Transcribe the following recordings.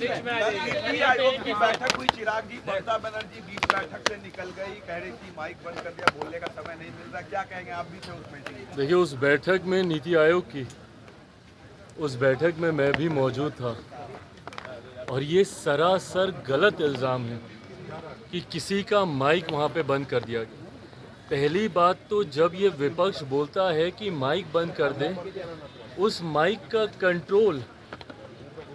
नीति आयोग की बैठक हुई, चिराग जी, ममता बनर्जी बीच बैठक से निकल गई, कह रही थी माइक बंद कर दिया, बोलने का समय नहीं मिल रहा, क्या कहेंगे आप भी थे उस मीटिंग में? देखिए, उस बैठक में नीति आयोग की उस बैठक में मैं भी मौजूद था और ये सरासर गलत इल्ज़ाम है कि किसी का माइक वहाँ पे बंद कर दिया गया। पहली बात तो जब ये विपक्ष बोलता है कि माइक बंद कर दें, उस माइक का कंट्रोल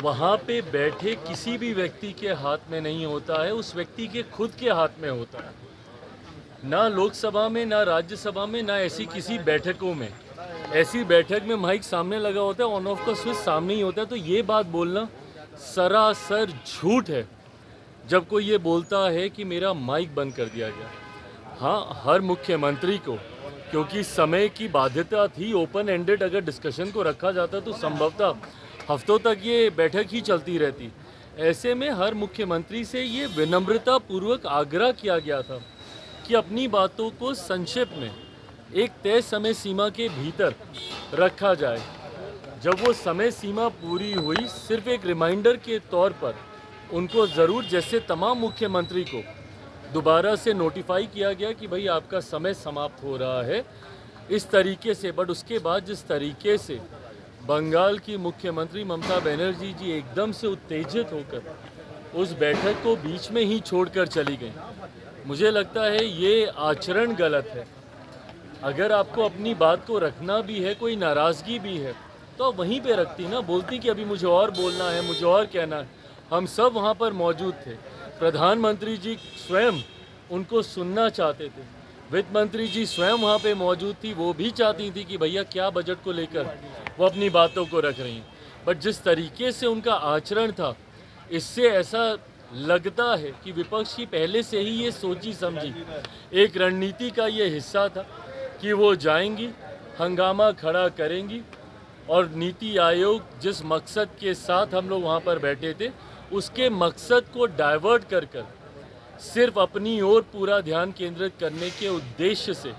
वहाँ पे बैठे किसी भी व्यक्ति के हाथ में नहीं होता है, उस व्यक्ति के खुद के हाथ में होता है। ना लोकसभा में, ना राज्यसभा में, ना ऐसी किसी बैठकों में। ऐसी बैठक में माइक सामने लगा होता है, ऑन ऑफ का स्विच सामने ही होता है। तो ये बात बोलना सरासर झूठ है जब कोई ये बोलता है कि मेरा माइक बंद कर दिया गया। हाँ, हर मुख्यमंत्री को, क्योंकि समय की बाध्यता थी, ओपन एंडेड अगर डिस्कशन को रखा जाता तो संभवतः हफ्तों तक ये बैठक ही चलती रहती। ऐसे में हर मुख्यमंत्री से ये विनम्रतापूर्वक आग्रह किया गया था कि अपनी बातों को संक्षेप में एक तय समय सीमा के भीतर रखा जाए। जब वो समय सीमा पूरी हुई, सिर्फ एक रिमाइंडर के तौर पर उनको ज़रूर, जैसे तमाम मुख्यमंत्री को दोबारा से नोटिफाई किया गया कि भाई आपका समय समाप्त हो रहा है, इस तरीके से। बट उसके बाद जिस तरीके से बंगाल की मुख्यमंत्री ममता बनर्जी जी एकदम से उत्तेजित होकर उस बैठक को बीच में ही छोड़कर चली गई, मुझे लगता है ये आचरण गलत है। अगर आपको अपनी बात को रखना भी है, कोई नाराज़गी भी है, तो आप वहीं पे रखती ना, बोलती कि अभी मुझे और बोलना है, मुझे और कहना है। हम सब वहाँ पर मौजूद थे। प्रधानमंत्री जी स्वयं उनको सुनना चाहते थे, वित्त मंत्री जी स्वयं वहाँ पे मौजूद थी, वो भी चाहती थी कि भैया क्या बजट को लेकर वो अपनी बातों को रख रही हैं। बट जिस तरीके से उनका आचरण था, इससे ऐसा लगता है कि विपक्ष की पहले से ही ये सोची समझी एक रणनीति का ये हिस्सा था कि वो जाएंगी, हंगामा खड़ा करेंगी और नीति आयोग जिस मकसद के साथ हम लोग वहाँ पर बैठे थे, उसके मकसद को डाइवर्ट कर सिर्फ अपनी ओर पूरा ध्यान केंद्रित करने के उद्देश्य से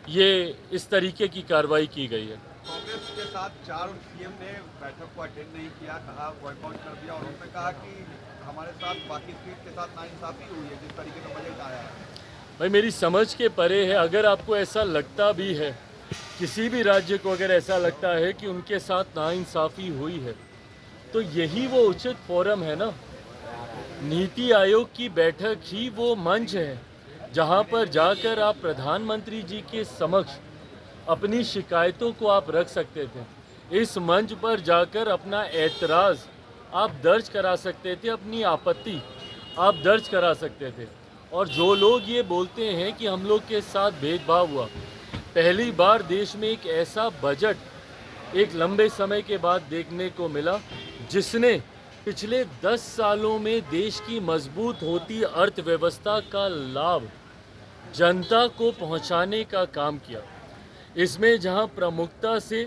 ये इस तरीके की कार्रवाई की गई है। कांग्रेस के साथ 4 सीएम ने बैठक को अटेंड नहीं किया, कहा बॉयकॉट कर दिया, और उन्होंने कहा कि हमारे साथ बाकी स्टेट के साथ नाइंसाफी हुई है जिस तरीके का बजट आया है। भाई, मेरी समझ के परे है। अगर आपको ऐसा लगता भी है, किसी भी राज्य को अगर ऐसा लगता है कि उनके साथ नाइंसाफ़ी हुई है, तो यही वो उचित फोरम है ना। नीति आयोग की बैठक ही वो मंच है जहां पर जाकर आप प्रधानमंत्री जी के समक्ष अपनी शिकायतों को आप रख सकते थे। इस मंच पर जाकर अपना ऐतराज़ आप दर्ज करा सकते थे, अपनी आपत्ति आप दर्ज करा सकते थे। और जो लोग ये बोलते हैं कि हम लोग के साथ भेदभाव हुआ, पहली बार देश में एक ऐसा बजट एक लंबे समय के बाद देखने को मिला जिसने पिछले 10 सालों में देश की मजबूत होती अर्थव्यवस्था का लाभ जनता को पहुंचाने का काम किया। इसमें जहां प्रमुखता से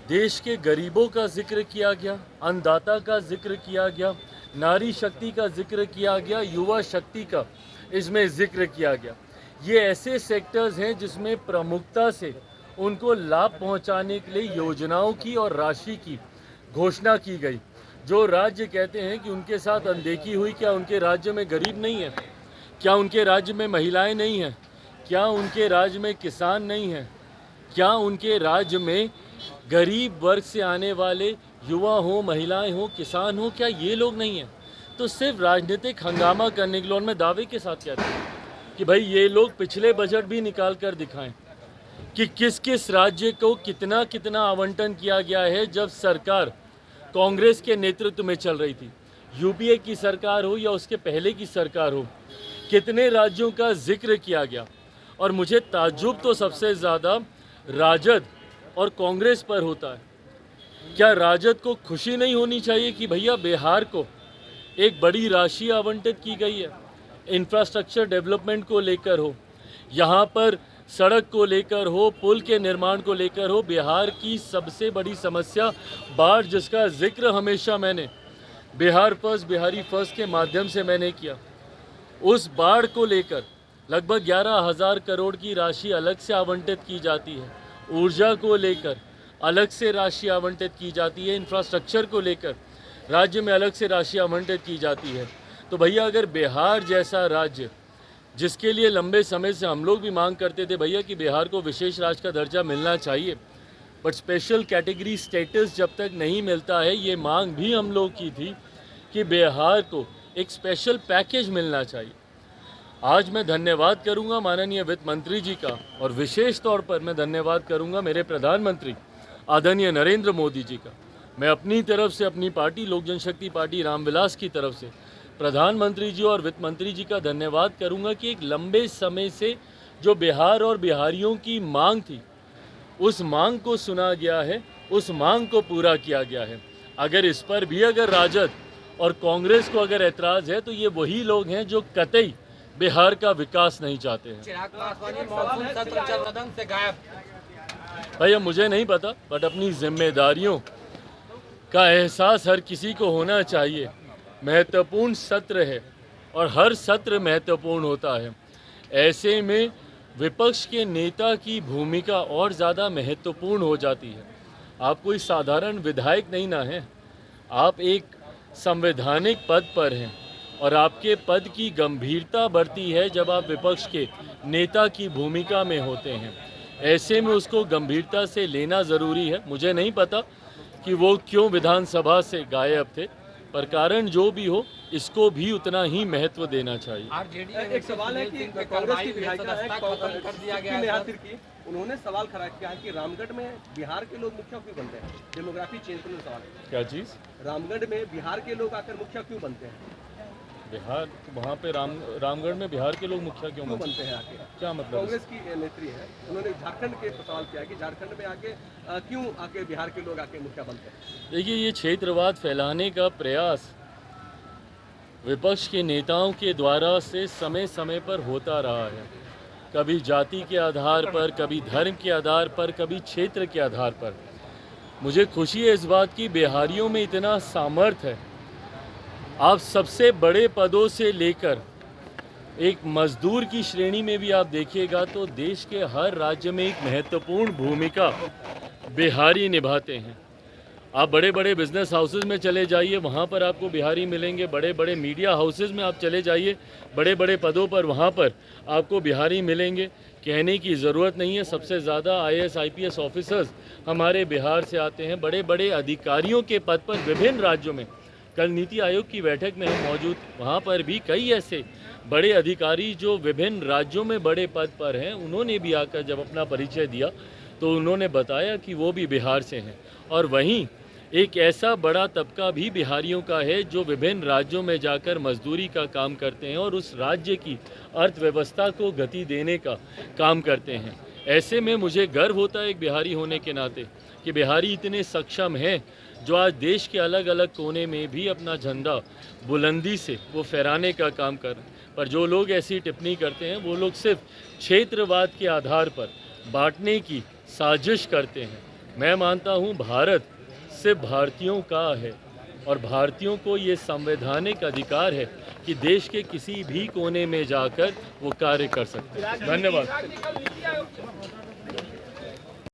देश के गरीबों का जिक्र किया गया, अन्नदाता का जिक्र किया गया, नारी शक्ति का जिक्र किया गया, युवा शक्ति का इसमें जिक्र किया गया। ये ऐसे सेक्टर्स हैं जिसमें प्रमुखता से उनको लाभ पहुंचाने के लिए योजनाओं की और राशि की घोषणा की गई। जो राज्य कहते हैं कि उनके साथ अनदेखी हुई, क्या उनके राज्य में गरीब नहीं है? क्या उनके राज्य में महिलाएं नहीं हैं? क्या उनके राज्य में किसान नहीं हैं? क्या उनके राज्य में गरीब वर्ग से आने वाले युवा हो, महिलाएं हो, किसान हो, क्या ये लोग नहीं हैं? तो सिर्फ राजनीतिक हंगामा करने के लिए, और मैं दावे के साथ कहता हूँ कि भाई ये लोग पिछले बजट भी निकाल कर दिखाएं कि किस किस राज्य को कितना कितना आवंटन किया गया है जब सरकार कांग्रेस के नेतृत्व में चल रही थी। यूपीए की सरकार हो या उसके पहले की सरकार हो, कितने राज्यों का जिक्र किया गया। और मुझे ताज्जुब तो सबसे ज़्यादा राजद और कांग्रेस पर होता है। क्या राजद को खुशी नहीं होनी चाहिए कि भैया बिहार को एक बड़ी राशि आवंटित की गई है, इंफ्रास्ट्रक्चर डेवलपमेंट को लेकर हो, यहाँ पर सड़क को लेकर हो, पुल के निर्माण को लेकर हो। बिहार की सबसे बड़ी समस्या बाढ़, जिसका जिक्र हमेशा मैंने बिहार फर्स्ट, बिहारी फर्स्ट के माध्यम से मैंने किया। उस बाढ़ को लेकर लगभग 11,000 करोड़ की राशि अलग से आवंटित की जाती है। ऊर्जा को लेकर अलग से राशि आवंटित की जाती है। इंफ्रास्ट्रक्चर को लेकर राज्य में अलग से राशि आवंटित की जाती है। तो भैया अगर बिहार जैसा राज्य, जिसके लिए लंबे समय से हम लोग भी मांग करते थे भैया कि बिहार को विशेष राज्य का दर्जा मिलना चाहिए, बट स्पेशल कैटेगरी स्टेटस जब तक नहीं मिलता है, ये मांग भी हम लोग की थी कि बिहार को एक स्पेशल पैकेज मिलना चाहिए। आज मैं धन्यवाद करूंगा माननीय वित्त मंत्री जी का, और विशेष तौर पर मैं धन्यवाद करूंगा मेरे प्रधानमंत्री आदरणीय नरेंद्र मोदी जी का। मैं अपनी तरफ से, अपनी पार्टी लोक जनशक्ति पार्टी रामविलास की तरफ से प्रधानमंत्री जी और वित्त मंत्री जी का धन्यवाद करूंगा कि एक लंबे समय से जो बिहार और बिहारियों की मांग थी, उस मांग को सुना गया है, उस मांग को पूरा किया गया है। अगर इस पर भी अगर राजद और कांग्रेस को अगर ऐतराज़ है, तो ये वही लोग हैं जो कतई बिहार का विकास नहीं चाहते हैं। चिराग पासवान मॉनसून सत्र चल सदन से गायब। भैया मुझे नहीं पता, बट अपनी जिम्मेदारियों का एहसास हर किसी को होना चाहिए। महत्वपूर्ण सत्र है और हर सत्र महत्वपूर्ण होता है। ऐसे में विपक्ष के नेता की भूमिका और ज़्यादा महत्वपूर्ण हो जाती है। आप कोई साधारण विधायक नहीं ना हैं, आप एक संवैधानिक पद पर हैं, और आपके पद की गंभीरता बढ़ती है जब आप विपक्ष के नेता की भूमिका में होते हैं। ऐसे में उसको गंभीरता से लेना ज़रूरी है। मुझे नहीं पता कि वो क्यों विधानसभा से गायब थे, पर कारण जो भी हो, इसको भी उतना ही महत्व देना चाहिए। एक सवाल है कि कांग्रेस की विधायिका है कर दिया गया है। नेहा तिर्की, उन्होंने सवाल खड़ा किया है कि रामगढ़ में बिहार के लोग मुखिया क्यों बनते हैं? डेमोग्राफी चेंज करने सवाल है। क्या चीज़? रामगढ़ में बिहार के लोग आकर मुखिया क्यों बनते हैं? बिहार, वहाँ पे रामगढ़ में बिहार के लोग मुखिया क्यों बनते हैं आके? क्या मतलब? कांग्रेस की नेत्री है, उन्होंने झारखंड के सवाल किया कि झारखंड में आके क्यों आके बिहार के लोग आके मुखिया बनते हैं? देखिए, ये क्षेत्रवाद फैलाने का प्रयास विपक्ष के नेताओं के द्वारा से समय समय पर होता रहा है। कभी जाति के आधार पर, कभी धर्म के आधार पर, कभी क्षेत्र के आधार पर। मुझे खुशी है इस बात की, बिहारियों में इतना सामर्थ्य है। आप सबसे बड़े पदों से लेकर एक मजदूर की श्रेणी में भी आप देखिएगा तो देश के हर राज्य में एक महत्वपूर्ण भूमिका बिहारी निभाते हैं। आप बड़े बड़े बिजनेस हाउसेज में चले जाइए, वहाँ पर आपको बिहारी मिलेंगे। बड़े बड़े मीडिया हाउसेज में आप चले जाइए, बड़े बड़े पदों पर वहाँ पर आपको बिहारी मिलेंगे। कहने की ज़रूरत नहीं है, सबसे ज़्यादा IAS IPS ऑफिसर्स हमारे बिहार से आते हैं। बड़े बड़े अधिकारियों के पद पर विभिन्न राज्यों में, कल नीति आयोग की बैठक में हम मौजूद, वहाँ पर भी कई ऐसे बड़े अधिकारी जो विभिन्न राज्यों में बड़े पद पर हैं, उन्होंने भी आकर जब अपना परिचय दिया तो उन्होंने बताया कि वो भी बिहार से हैं। और वहीं एक ऐसा बड़ा तबका भी बिहारियों का है जो विभिन्न राज्यों में जाकर मजदूरी का काम करते हैं और उस राज्य की अर्थव्यवस्था को गति देने का काम करते हैं। ऐसे में मुझे गर्व होता है एक बिहारी होने के नाते कि बिहारी इतने सक्षम हैं जो आज देश के अलग अलग कोने में भी अपना झंडा बुलंदी से वो फहराने का काम कर रहे हैं। पर जो लोग ऐसी टिप्पणी करते हैं, वो लोग सिर्फ क्षेत्रवाद के आधार पर बांटने की साजिश करते हैं। मैं मानता हूँ भारत सिर्फ भारतीयों का है और भारतीयों को ये संवैधानिक अधिकार है कि देश के किसी भी कोने में जाकर वो कार्य कर सकते हैं। धन्यवाद।